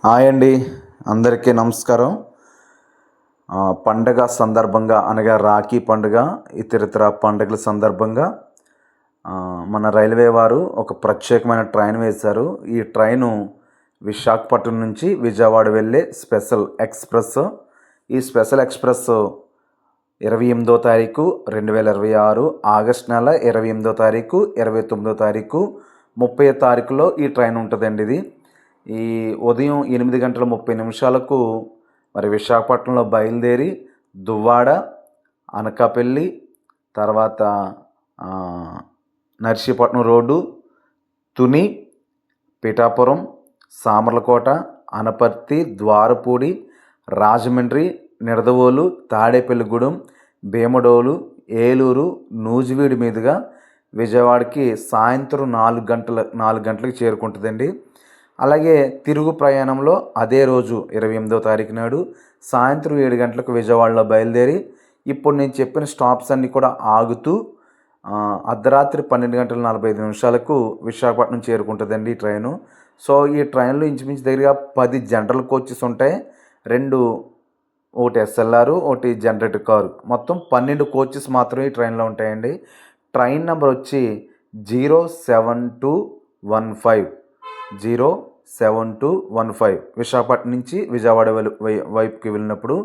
Hi అండి, అందరికీ నమస్కారం. పండగ సందర్భంగా అనగా రాఖీ పండుగ, ఇతరితర పండుగల సందర్భంగా మన రైల్వే వారు ఒక ప్రత్యేకమైన ట్రైన్ వేశారు. ఈ ట్రైను విశాఖపట్నం నుంచి విజయవాడ వెళ్ళే స్పెషల్ ఎక్స్ప్రెస్. ఈ స్పెషల్ ఎక్స్ప్రెస్ 28వ తారీఖు 2026 ఆగస్ట్ నెల 28వ తారీఖు, 29వ తారీఖు, 30వ తారీఖులో ఈ ట్రైన్ ఉంటుందండి. ఇది ఈ ఉదయం 8:30 మరి విశాఖపట్నంలో బయలుదేరి దువ్వాడ, అనకాపల్లి, తర్వాత నర్సీపట్నం రోడ్డు, తుని, పిఠాపురం, సామర్లకోట, అనపర్తి, ద్వారపూడి, రాజమండ్రి, నిడదవోలు, తాడేపల్లిగూడెం, భీమడోలు, ఏలూరు, నూజివీడు మీదుగా విజయవాడకి సాయంత్రం 4 గంటలకు చేరుకుంటుందండి. అలాగే తిరుగు ప్రయాణంలో అదే రోజు 28వ తారీఖు నాడు సాయంత్రం 7 గంటలకు విజయవాడలో బయలుదేరి ఇప్పుడు నేను చెప్పిన స్టాప్స్ అన్నీ కూడా ఆగుతూ అర్ధరాత్రి 12:45 విశాఖపట్నం చేరుకుంటుందండి ఈ ట్రైను. సో ఈ ట్రైన్లో ఇంచుమించు దగ్గరగా 10 జనరల్ కోచెస్ ఉంటాయి. ఒకటి ఎస్ఎల్ఆర్, ఒకటి జనరేటర్ కారు, మొత్తం 12 కోచెస్ మాత్రమే ఈ ట్రైన్లో ఉంటాయండి. ట్రైన్ నెంబర్ వచ్చి 07215 విశాఖపట్నం నుంచి విజయవాడ వైపుకి వెళ్ళినప్పుడు,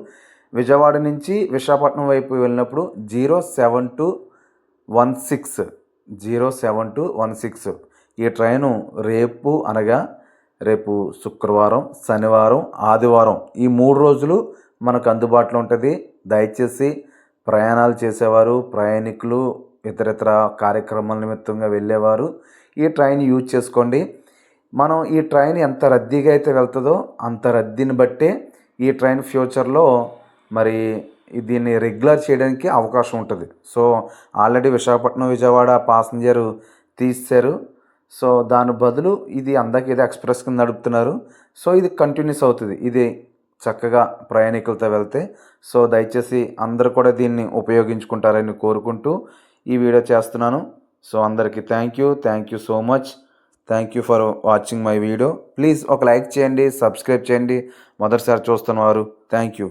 విజయవాడ నుంచి విశాఖపట్నం వైపు వెళ్ళినప్పుడు 07216. ఈ ట్రైను రేపు శుక్రవారం, శనివారం, ఆదివారం ఈ 3 రోజులు మనకు అందుబాటులో ఉంటుంది. దయచేసి ప్రయాణాలు చేసేవారు, ప్రయాణికులు, ఇతరితర కార్యక్రమాల నిమిత్తంగా వెళ్ళేవారు ఈ ట్రైన్ యూజ్ చేసుకోండి. మనం ఈ ట్రైన్ ఎంత రద్దీగా అయితే వెళ్తుందో అంత రద్దీని బట్టే ఈ ట్రైన్ ఫ్యూచర్లో మరి దీన్ని రెగ్యులర్ చేయడానికి అవకాశం ఉంటుంది. So already Visakhapatnam Vijayawada passenger తీశారు. సో దాని బదులు ఇది ఎక్స్ప్రెస్ కింద నడుపుతున్నారు. సో ఇది కంటిన్యూస్ అవుతుంది, ఇది చక్కగా ప్రయాణికులతో వెళ్తే. సో దయచేసి అందరూ కూడా దీన్ని ఉపయోగించుకుంటారని కోరుకుంటూ ఈ వీడియో చేస్తున్నాను. సో అందరికీ thank you so much. Thank you for watching my video. Please ఒక లైక్ చేయండి, సబ్స్క్రైబ్ చేయండి మొదటిసారి చూస్తున్నవారు. Thank you.